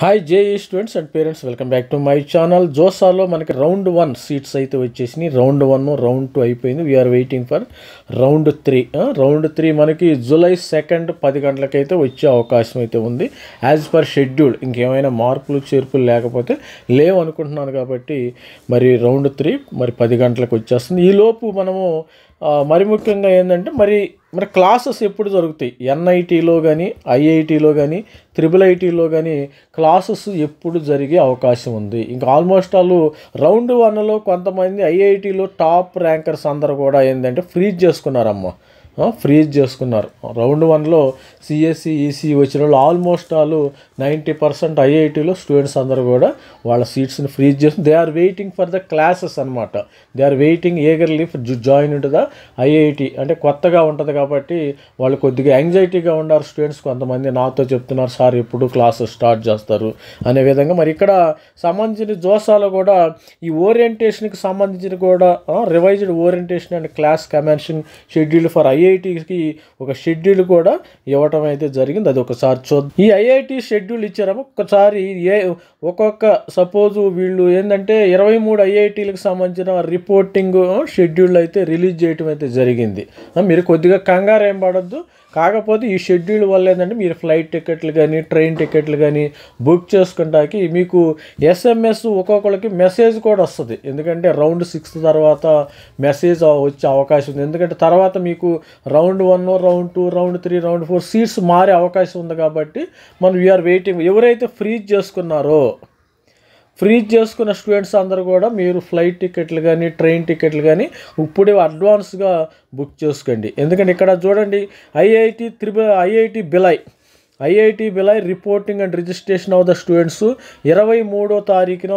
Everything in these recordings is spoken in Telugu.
Hi JEE students and parents, welcome back to my channel. జోసాలో మనకి రౌండ్ 1 సీట్స్ అయితే వచ్చేసినాయి. రౌండ్ 1 రౌండ్ 2 అయిపోయింది. We are waiting for round 3. Round 3 మనకి జూలై 2 10 గంటలకైతే వచ్చే అవకాశం అయితే ఉంది యాజ్ పర్ షెడ్యూల్. ఇంకేమైనా మార్పులు చేర్పులు లేకపోతే లేవు అనుకుంటున్నాను. కాబట్టి మరి రౌండ్ 3 మరి 10 గంటలకు వచ్చేస్తుంది. ఈలోపు మనము మరి ముఖ్యంగా ఏంటంటే మరి క్లాసెస్ ఎప్పుడు జరుగుతాయి, ఎన్ఐటీలో కానీ ఐఐటీలో కానీ IIITలో కానీ క్లాసెస్ ఎప్పుడు జరిగే అవకాశం ఉంది. ఇంకా ఆల్మోస్ట్ వాళ్ళు రౌండ్ 1లో కొంతమంది ఐఐటీలో టాప్ ర్యాంకర్స్ అందరూ కూడా ఏంటంటే ఫ్రీజ్ చేసుకున్నారు. రౌండ్ 1లో సిఎస్సి ఈసీ వచ్చిన వాళ్ళు ఆల్మోస్ట్ వాళ్ళు 90% ఐఐటీలో స్టూడెంట్స్ అందరూ కూడా వాళ్ళ సీట్స్ని ఫ్రీజ్ చేసి they are waiting for the classes అనమాట. They are waiting eagerly for join into the IIT. అంటే కొత్తగా ఉంటుంది కాబట్టి వాళ్ళు కొద్దిగా యాంగ్జైటీగా ఉన్నారు స్టూడెంట్స్. కొంతమంది నాతో చెప్తున్నారు, సార్ ఎప్పుడు క్లాసెస్ స్టార్ట్ చేస్తారు అనే విధంగా. మరి ఇక్కడ సంబంధించిన జోసాలో కూడా ఈ ఓరియంటేషన్కి సంబంధించిన కూడా revised orientation and class commencement schedule for ఐఐటికి ఒక షెడ్యూల్ కూడా ఇవ్వటం అయితే జరిగింది. అది ఒకసారి చూద్దాం. ఈ ఐఐటి షెడ్యూల్ ఇచ్చారమ్మా. ఒకసారి ఒక్కొక్క సపోజ్ వీళ్ళు ఏంటంటే 23 ఐఐటీలకు సంబంధించిన రిపోర్టింగ్ షెడ్యూల్ అయితే రిలీజ్ చేయటం అయితే జరిగింది. మీరు కొద్దిగా కంగారు ఏం పడద్దు. కాకపోతే ఈ షెడ్యూల్ వల్ల ఏంటంటే మీరు ఫ్లైట్ టికెట్లు కానీ ట్రైన్ టికెట్లు కానీ బుక్ చేసుకుంటాకి మీకు ఎస్ఎంఎస్ ఒక్కొక్కరికి మెసేజ్ కూడా వస్తుంది. ఎందుకంటే రౌండ్ 6 తర్వాత మెసేజ్ వచ్చే అవకాశం ఉంది. ఎందుకంటే తర్వాత మీకు round 1 round 2 round 3 round 4 seats మారే అవకాశం ఉంది. కాబట్టి మనం వీఆర్ వెయిటింగ్. ఎవరైతే ఫ్రీజ్ చేసుకున్న స్టూడెంట్స్ అందరూ కూడా మీరు ఫ్లైట్ టికెట్లు కానీ ట్రైన్ టికెట్లు కానీ ఇప్పుడే అడ్వాన్స్గా బుక్ చేసుకోండి. ఎందుకంటే ఇక్కడ చూడండి, IIT Bhilai reporting and registration of the students 23వ తారీఖున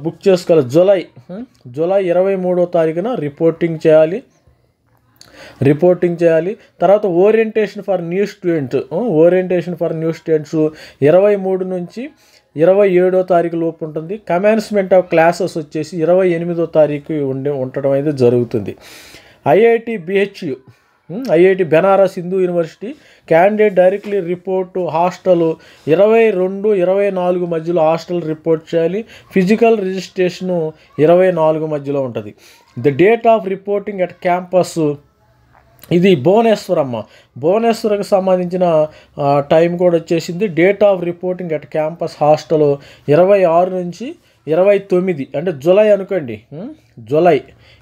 బుక్ చేసుకోవాలి. జూలై 23వ తారీఖున రిపోర్టింగ్ చేయాలి. తర్వాత ఓరియంటేషన్ ఫర్ న్యూ స్టూడెంట్స్ 23 నుంచి 27వ తారీఖు లోపు ఉంటుంది. కమెన్స్మెంట్ ఆఫ్ క్లాసెస్ వచ్చేసి 28వ తారీఖు ఉండటం అయితే జరుగుతుంది. IIT Banaras Hindu university candidate directly report hostel 22-24 మధ్యలో హాస్టల్ రిపోర్ట్ చేయాలి. ఫిజికల్ రిజిస్ట్రేషను 24 మధ్యలో ఉంటుంది. The date of reporting at campus ఇది భువనేశ్వర్కి సంబంధించిన టైం కూడా వచ్చేసింది. Date of reporting at campus hostel 26 నుంచి 29 అంటే జూలై అనుకోండి.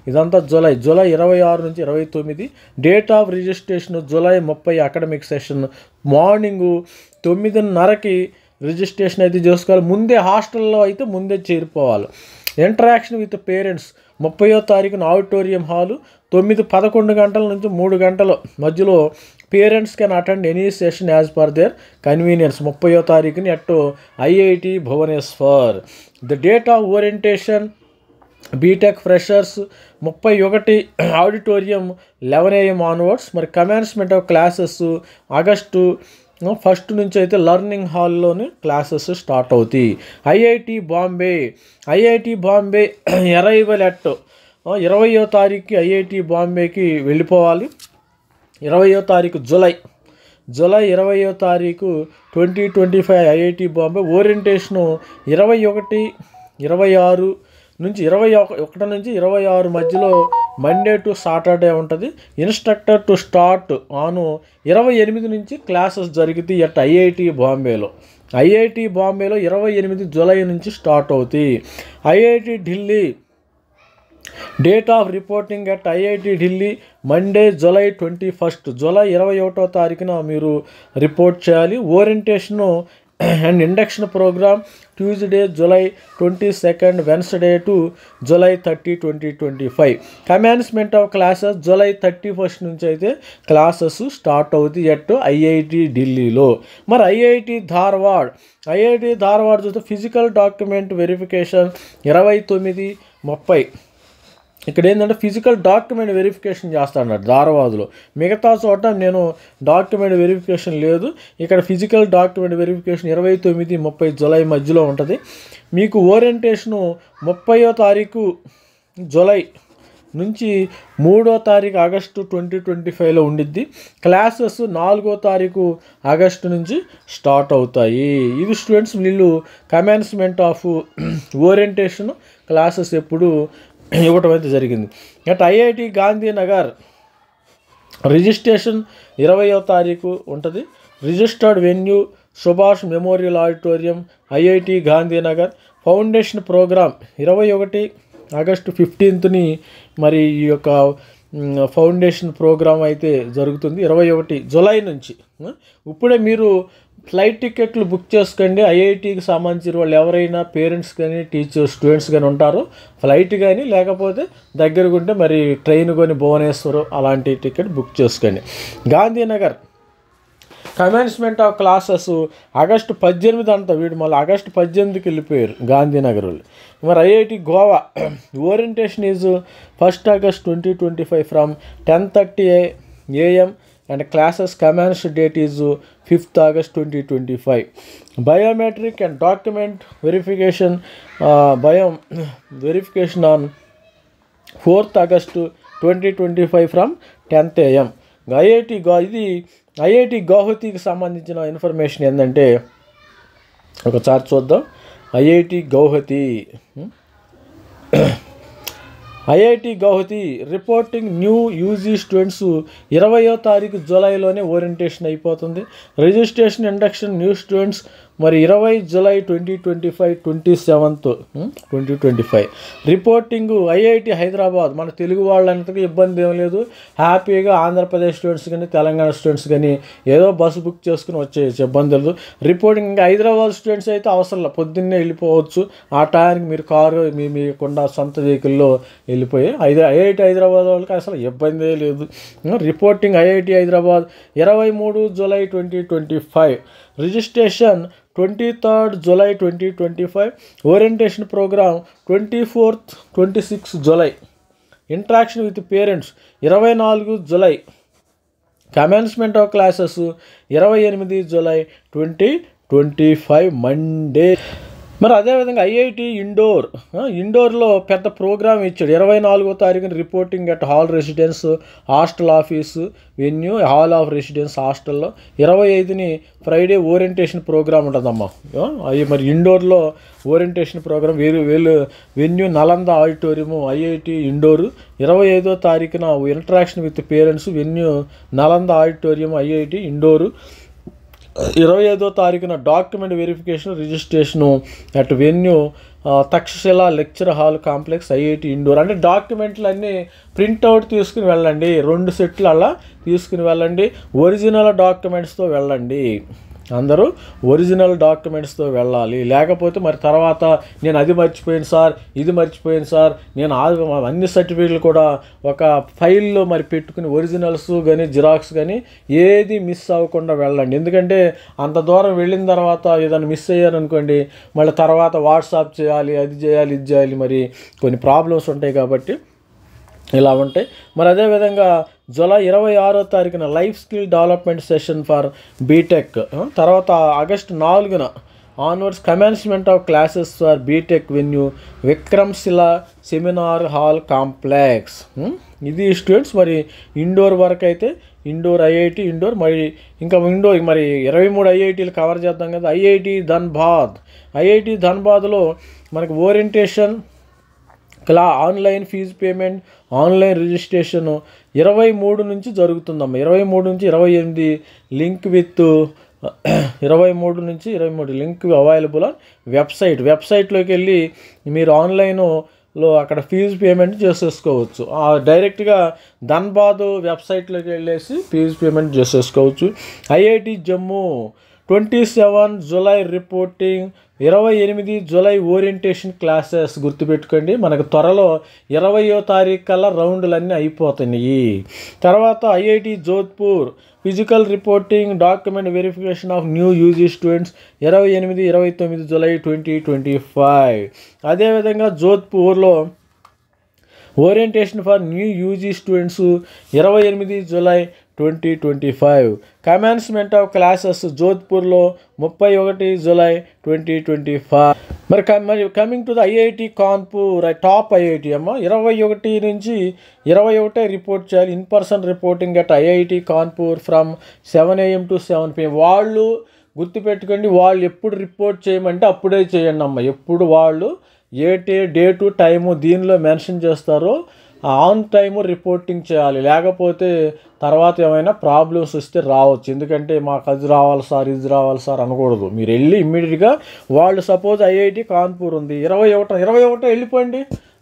ఇదంతా జూలై 26 నుంచి 29. Date of registration July 30 academic session morning 9:30కి రిజిస్ట్రేషన్ అయితే చేసుకోవాలి. ముందే హాస్టల్లో అయితే ముందే చేరిపోవాలి. ఇంటరాక్షన్ విత్ పేరెంట్స్ 30వ తారీఖున ఆడిటోరియం హాలు 9-11 గంటల నుంచి 3 గంటల మధ్యలో parents can attend any session as per their convenience. 30వ తారీఖుని అటు IIT Bhubaneswar. The date of orientation BTech freshers 31 auditorium 11 AM onwards. మరి కమెన్స్మెంట్ ఆఫ్ క్లాసెస్ ఆగస్టు 1 నుంచి అయితే లర్నింగ్ హాల్లోని క్లాసెస్ స్టార్ట్ అవుతాయి. ఐఐటి బాంబే అరైవల్ అట్ 20వ తారీఖుకి ఐఐటి బాంబేకి వెళ్ళిపోవాలి. 20వ తారీఖు జూలై 20వ తారీఖు 2025 ఐఐటి బాంబే. ఓరియంటేషను 21 నుంచి 26 మధ్యలో మండే టు సాటర్డే ఉంటుంది. ఇన్స్ట్రక్టర్ టు స్టార్ట్ ఆను 28 నుంచి క్లాసెస్ జరుగుతాయి అట్ ఐఐటి బాంబేలో 28 జూలై నుంచి స్టార్ట్ అవుతాయి. IIT Delhi date of reporting at IIT Delhi Monday July 21. July 21వ తారీఖున మీరు రిపోర్ట్ చేయాలి. Orientation and induction program Tuesday July 22 Wednesday to July 30, 2025. Commencement of classes July 31 నుంచి అయితే క్లాసెస్ స్టార్ట్ అవుతాయి అట్ ఐఐటి ఢిల్లీలో. మరి ఐఐటి ధార్వాడ్ చూస్తే ఫిజికల్ డాక్యుమెంట్ వెరిఫికేషన్ 29-30. ఇక్కడ ఏంటంటే ఫిజికల్ డాక్యుమెంట్ వెరిఫికేషన్ చేస్తాడు ధార్వాద్లో. మిగతా చోట నేను డాక్యుమెంట్ వెరిఫికేషన్ లేదు. ఇక్కడ ఫిజికల్ డాక్యుమెంట్ వెరిఫికేషన్ 29-30 జూలై మధ్యలో ఉంటుంది. మీకు ఓరియంటేషను 30వ తారీఖు జూలై నుంచి 3వ తారీఖు ఆగస్టు 2025లో ఉండిద్ది. క్లాసెస్ 4వ తారీఖు ఆగస్టు నుంచి స్టార్ట్ అవుతాయి. ఇది స్టూడెంట్స్ వీళ్ళు కమెన్స్మెంట్ ఆఫ్ ఓరియంటేషన్ క్లాసెస్ ఎప్పుడు ఇవ్వటం అయితే జరిగింది. అట్ ఐఐటి గాంధీనగర్ రిజిస్ట్రేషన్ 20వ తారీఖు ఉంటుంది. Registered venue Subhash memorial auditorium, IIT Gandhinagar. Foundation program 21 August 15ని మరి ఈ యొక్క ఫౌండేషన్ ప్రోగ్రామ్ అయితే జరుగుతుంది 21 జూలై నుంచి. ఇప్పుడే మీరు ఫ్లైట్ టికెట్లు బుక్ చేసుకోండి. ఐఐటికి సంబంధించిన వాళ్ళు ఎవరైనా పేరెంట్స్ కానీ టీచర్స్ స్టూడెంట్స్ కానీ ఉంటారో ఫ్లైట్ కానీ లేకపోతే దగ్గరకు ఉంటే మరి ట్రైన్ కొని భువనేశ్వరం అలాంటి టికెట్ బుక్ చేసుకోండి. Gandhinagar commencement of classes August 18 అంతా వీడు మళ్ళీ ఆగస్టు 18కి వెళ్ళిపోయారు గాంధీనగర్ వాళ్ళు. మరి IIT Goa orientation is 1 August 2025 from 10:30 AM and classes commence date is 5th August 2025. Biometric and document verification verification on 4th August 2025 from 10th AM. IIT గౌహతికి సంబంధించిన ఇన్ఫర్మేషన్ ఏంటంటే ఒకసారి చూద్దాం. IIT Guwahati reporting new UG students 20వ తారీఖు జూలైలోనే ఓరియంటేషన్ అయిపోతుంది. రిజిస్ట్రేషన్ ఇండక్షన్ న్యూ స్టూడెంట్స్ మరి 20 July 2025 27th 2025. Reporting IIT Hyderabad. మన తెలుగు వాళ్ళంతగా ఇబ్బంది ఏం లేదు, హ్యాపీగా ఆంధ్రప్రదేశ్ స్టూడెంట్స్ కానీ తెలంగాణ స్టూడెంట్స్ కానీ ఏదో బస్సు బుక్ చేసుకుని వచ్చేయచ్చు, ఇబ్బంది లేదు. రిపోర్టింగ్ ఇంకా హైదరాబాద్ స్టూడెంట్స్ అయితే అవసరం పొద్దున్నే వెళ్ళిపోవచ్చు. ఆ టైంకి మీరు కారు మీకుండా సొంత వెహికల్లో వెళ్ళిపోయి ఐఐటి హైదరాబాద్ వాళ్ళకి అసలు ఇబ్బందే లేదు. Reporting IIT Hyderabad 23 July 2025. Registration 23rd July 2025. Orientation program 24th 26 July. Interaction with parents 24 July. Commencement of classes 28 July 2025 Monday. మరి అదేవిధంగా ఐఐటి ఇండోర్లో పెద్ద ప్రోగ్రామ్ ఇచ్చాడు. 24వ తారీఖున reporting at hall residence hostel office venue hall of residence హాస్టల్లో. 25ని ఫ్రైడే ఓరియంటేషన్ ప్రోగ్రామ్ ఉంటుందమ్మా. అవి మరి ఇండోర్లో orientation program venue Nalanda auditorium IIT Indore. 25వ తారీఖున interaction with parents venue Nalanda auditorium IIT Indore. 25వ తారీఖున document verification registration at venue Takshashila lecture hall complex IIT Indore. అంటే డాక్యుమెంట్లు అన్నీ ప్రింట్అవుట్ తీసుకుని వెళ్ళండి, 2 సెట్లు అలా తీసుకుని వెళ్ళండి. ఒరిజినల్ డాక్యుమెంట్స్తో వెళ్ళండి, అందరూ ఒరిజినల్ డాక్యుమెంట్స్తో వెళ్ళాలి. లేకపోతే మరి తర్వాత నేను అది మర్చిపోయాను సార్, ఇది మర్చిపోయాను సార్, నేను అన్ని సర్టిఫికేట్లు కూడా ఒక ఫైల్లో మరి పెట్టుకుని ఒరిజినల్స్ కానీ జిరాక్స్ కానీ ఏది మిస్ అవ్వకుండా వెళ్ళండి. ఎందుకంటే అంత దూరం వెళ్ళిన తర్వాత ఏదైనా మిస్ అయ్యారనుకోండి మళ్ళీ తర్వాత వాట్సాప్ చేయాలి, అది చేయాలి, ఇది చేయాలి, మరి కొన్ని ప్రాబ్లమ్స్ ఉంటాయి కాబట్టి ఇలా ఉంటాయి. మరి అదేవిధంగా జూలై 26వ తారీఖున life skill development session for BTech. తర్వాత ఆగస్టు 4న onwards commencement of classes for BTech venue Vikramshila seminar hall complex. ఇది స్టూడెంట్స్ మరి ఇండోర్ వరకు అయితే ఇండోర్ ఐఐటి ఇండోర్. మరి ఇంకా ఇండోర్ మరి 23 ఐఐటీలు కవర్ చేద్దాం కదా. ఐఐటి ధన్బాద్లో మనకు orientation online fee payment online registration 23 నుంచి జరుగుతుందమ్మా. 23 నుంచి 28 లింక్ విత్ 23 నుంచి 23 లింక్ అవైలబుల్ ఆన్ వెబ్సైట్లోకి వెళ్ళి మీరు ఆన్లైన్లో అక్కడ ఫీజు పేమెంట్ చేసేసుకోవచ్చు. డైరెక్ట్గా ధన్బాద్ వెబ్సైట్లోకి వెళ్ళేసి ఫీజు పేమెంట్ చేసేసుకోవచ్చు. IIT Jammu 27 July reporting, 28 July orientation classes. గుర్తుపెట్టుకోండి, మనకు త్వరలో 20వ తారీఖు కల్లా రౌండ్లన్నీ అయిపోతున్నాయి. తర్వాత IIT Jodhpur physical reporting document verification of new UG students 28, 29 July 2025. అదేవిధంగా జోధ్పూర్లో orientation for new UG students 28 July 2025. Commencement of classes జోధ్పూర్లో 31 జూలై 2025. మరి coming to the IIT Kanpur, top IIT అమ్మ, 21 నుంచి 21 రిపోర్ట్ చేయాలి. In person reporting at IIT Kanpur from 7 AM to 7 PM. వాళ్ళు గుర్తుపెట్టుకోండి, వాళ్ళు ఎప్పుడు రిపోర్ట్ చేయమంటే అప్పుడే చేయండి అమ్మ. ఎప్పుడు వాళ్ళు డేటు టైము దీనిలో మెన్షన్ చేస్తారో ఆన్ టైము రిపోర్టింగ్ చేయాలి. లేకపోతే తర్వాత ఏమైనా ప్రాబ్లమ్స్ వస్తే రావచ్చు. ఎందుకంటే మాకు అది రావాలి సార్, ఇది రావాలి సార్ అనకూడదు. మీరు వెళ్ళి ఇమ్మీడియట్గా వాళ్ళు సపోజ్ ఐఐటి కాన్పూర్ ఉంది 21 వెళ్ళిపోండి,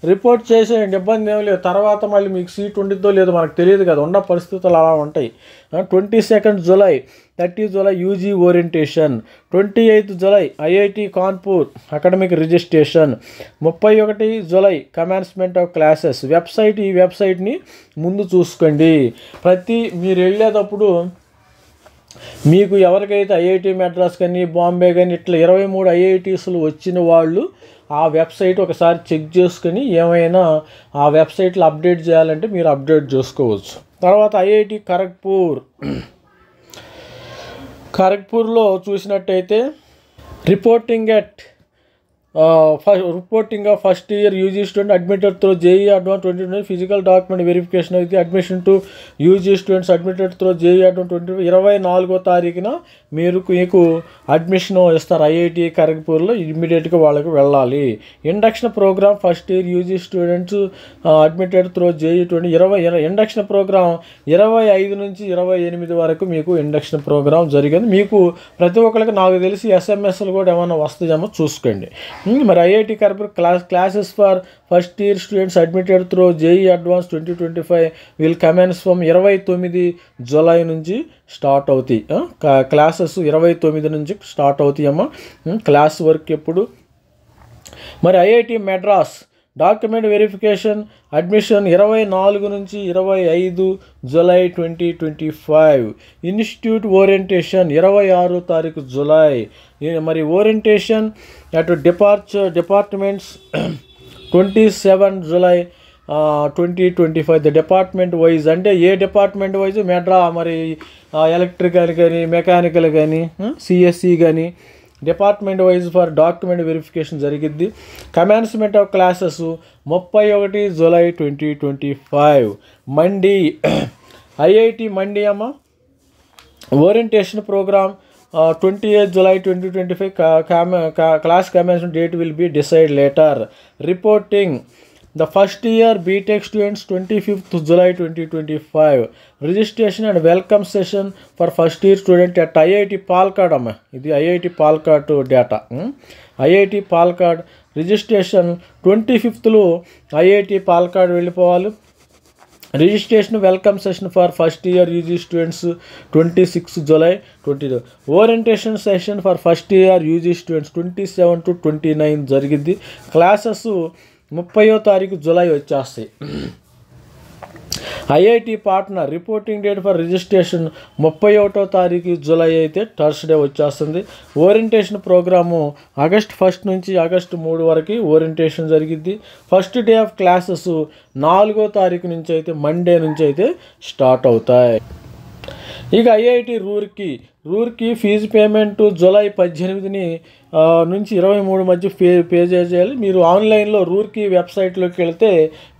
రిపోర్ట్ చేసేయండి, ఇబ్బంది ఏం లేదు. తర్వాత మళ్ళీ మీకు సీట్ ఉండిద్దో లేదో మనకు తెలియదు కదా, ఉన్న పరిస్థితులు అలా ఉంటాయి. 22 July 30 July UG orientation, 28 July IIT Kanpur academic registration, 31 July commencement of classes. ఈ వెబ్సైట్ని ముందు చూసుకోండి. మీరు వెళ్ళేటప్పుడు మీకు ఎవరికైతే ఐఐటి మెడ్రాస్ కానీ బాంబే కానీ ఇట్లా 23 ఐఐటీస్లు వచ్చిన వాళ్ళు ఆ వెబ్సైట్ ఒకసారి చెక్ చేసుకొని ఏమైనా ఆ వెబ్సైట్లో అప్డేట్ చేయాలంటే మీరు అప్డేట్ చేసుకోవచ్చు. తర్వాత ఐఐటి ఖరగ్పూర్లో చూసినట్టయితే reporting of first year UG student admitted through JEE advance 2020 physical document verification అయితే admission to UG students admitted through JEE advance 24 తారీఖున మీకు అడ్మిషన్ ఇస్తారు ఐఐటి ఖరగ్పూర్లో. ఇమ్మీడియట్గా వాళ్ళకి వెళ్ళాలి. Induction program first year UG students admitted through JEE 2020 induction program 25 నుంచి 28 వరకు మీకు ఇండక్షన్ ప్రోగ్రామ్ జరిగింది. మీకు ప్రతి ఒక్కరికి నాకు తెలిసి ఎస్ఎంఎస్లు కూడా ఏమైనా వస్తాయేమో చూసుకోండి. మరి IIT Kharagpur classes for first year students admitted through JEE advance 2025 will commence from 29 July నుంచి స్టార్ట్ అవుతాయి. క్లాసెస్ 29 నుంచి స్టార్ట్ అవుతాయమ్మా. క్లాస్ వర్క్ ఎప్పుడు. మరి IIT Madras document verification admission 24 నుంచి 25 జూలై 2025. Institute orientation 26 July. మరి ఓరియంటేషన్ అటు departments 27 July 2025. The department wise అంటే ఏ డిపార్ట్మెంట్ వైజ్ మరి ఎలక్ట్రికల్ కానీ మెకానికల్ కానీ సిఎస్సి కానీ department wise for document verification జరిగిద్ది. Commencement of classes 31 July 2025. Mandi IIT Mandi అమ్మ orientation program 28 July 2025. Class commencement date will be decide later. Reporting the first year BTech students 25 July 2025. Registration and welcome session for first year student at IIT Palakkad అమ్మ. ఇది IIT Palakkad data. IIT Palakkad registration 25 IIT Palakkad వెళ్ళిపోవాలి. Registration welcome session for first year UG students 26 July 20. Orientation session for first year UG students 27 to 29 జరిగింది. క్లాసెస్ 30 జూలై వచ్చేస్తాయి. IIT Patna reporting date for registration 31 July అయితే థర్స్డే వచ్చేస్తుంది. ఓరియంటేషన్ ప్రోగ్రాము ఆగస్ట్ 1 నుంచి ఆగస్ట్ 3 వరకు ఓరియంటేషన్ జరిగిద్ది. ఫస్ట్ డే ఆఫ్ క్లాసెస్ 4 నుంచి అయితే మండే నుంచి అయితే స్టార్ట్ అవుతాయి. ఇక IIT Roorkee fee payment July 18 నుంచి 23 మధ్య పే చేయాలి. మీరు ఆన్లైన్లో రూర్కి వెబ్సైట్లోకి వెళ్తే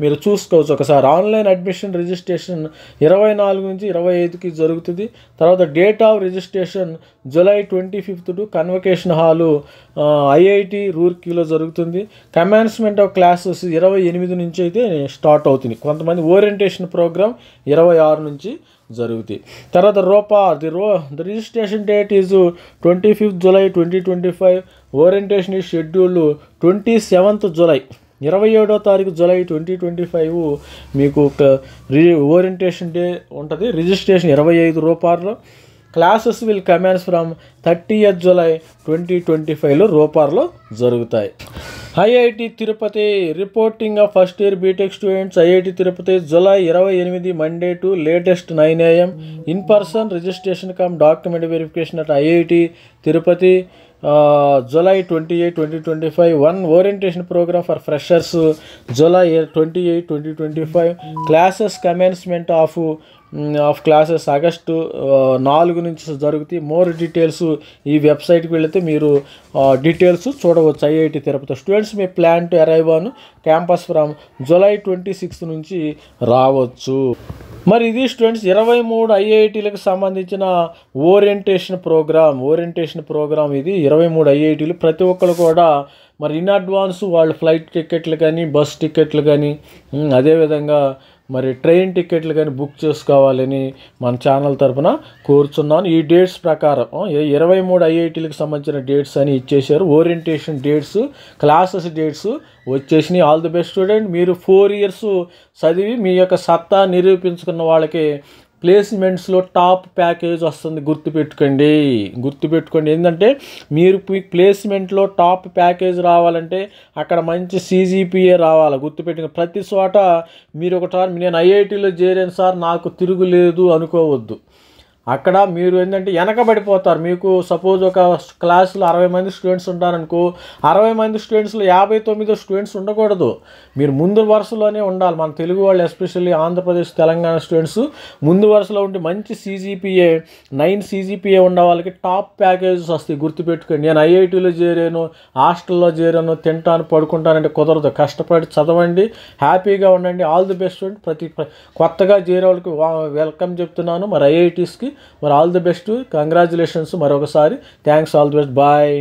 మీరు చూసుకోవచ్చు ఒకసారి. ఆన్లైన్ అడ్మిషన్ రిజిస్ట్రేషన్ 24 నుంచి 25కి జరుగుతుంది. తర్వాత date of registration July 25 to convocation hall IIT రూర్కీలో జరుగుతుంది. కమెన్స్మెంట్ ఆఫ్ క్లాసెస్ 28 నుంచి అయితే స్టార్ట్ అవుతుంది. కొంతమంది ఓరియంటేషన్ ప్రోగ్రామ్ 26 నుంచి జరుగుతాయి. తర్వాత the registration date is 25 July 2025. Orientation ఈ షెడ్యూల్ 27 జూలై 27 జూలై 2025 మీకు ఓరియంటేషన్ డే ఉంటుంది. రిజిస్ట్రేషన్ 25 రూపాయలు. Classes will commence from 30 July 2025 రూపాయలో జరుగుతాయి. IIT Tirupati reporting of first year BTech students IIT Tirupati July 28 Monday to latest 9 AM. In person registration cum document verification at IIT Tirupati July 28, 2025. 1 orientation program for freshers July 28, 2025. Classes commencement of of classes August 4 నుంచి జరుగుతాయి. మోర్ డీటెయిల్స్ ఈ వెబ్సైట్కి వెళితే మీరు డీటెయిల్స్ చూడవచ్చు. IIT Tirupati students May plan to arrive on campus from July 26 నుంచి రావచ్చు. మరి ఇది స్టూడెంట్స్ 23 ఐఐటీలకు సంబంధించిన ఓరియంటేషన్ ప్రోగ్రామ్ ఇది 23 ఐఐటీలు. ప్రతి ఒక్కరు కూడా మరి ఇన్ అడ్వాన్స్ వాళ్ళు ఫ్లైట్ టికెట్లు కానీ బస్ టికెట్లు కానీ అదేవిధంగా మరి ట్రైన్ టికెట్లు కానీ బుక్ చేసుకోవాలని మన ఛానల్ తరఫున కోరుచున్నాను. ఈ డేట్స్ ప్రకారం 23 ఐఐటీలకు సంబంధించిన డేట్స్ అని ఇచ్చేశారు. ఓరియంటేషన్ డేట్స్, క్లాసెస్ డేట్స్ వచ్చేసినాయి. All the best student. మీరు 4 years చదివి మీ యొక్క సత్తా నిరూపించుకున్న వాళ్ళకి ప్లేస్మెంట్స్లో టాప్ ప్యాకేజ్ వస్తుంది. గుర్తుపెట్టుకోండి. ఏంటంటే మీరు ప్లేస్మెంట్లో టాప్ ప్యాకేజ్ రావాలంటే అక్కడ మంచి CGPA రావాలి. గుర్తుపెట్టుకుని ప్రతి చోట మీరు ఒకసారి నేను ఐఐటీలో చేరాను సార్ నాకు తిరుగులేదు అనుకోవద్దు. అక్కడ మీరు ఏంటంటే వెనకబడిపోతారు. మీకు సపోజ్ ఒక క్లాసులో 60 మంది స్టూడెంట్స్ ఉంటారనుకో, 60 మంది స్టూడెంట్స్లో 59 స్టూడెంట్స్ ఉండకూడదు. మీరు ముందు వరుసలోనే ఉండాలి. మన తెలుగు వాళ్ళు ఎస్పెషల్లీ ఆంధ్రప్రదేశ్ తెలంగాణ స్టూడెంట్స్ ముందు వరుసలో ఉండి మంచి CGPA 9 CGPA ఉన్న వాళ్ళకి టాప్ ప్యాకేజెస్ వస్తాయి. గుర్తుపెట్టుకోండి. నేను ఐఐటీలో చేరాను, హాస్టల్లో చేరాను, తింటాను పడుకుంటానంటే కుదరదు. కష్టపడి చదవండి, హ్యాపీగా ఉండండి. All the best student. ప్రతి కొత్తగా చేరే వాళ్ళకి వెల్కమ్ చెప్తున్నాను. మరి ఐఐటీస్కి మరి ఆల్ ది బెస్ట్, కంగ్రాచులేషన్స్ మరొకసారి. Thanks, all the best, bye.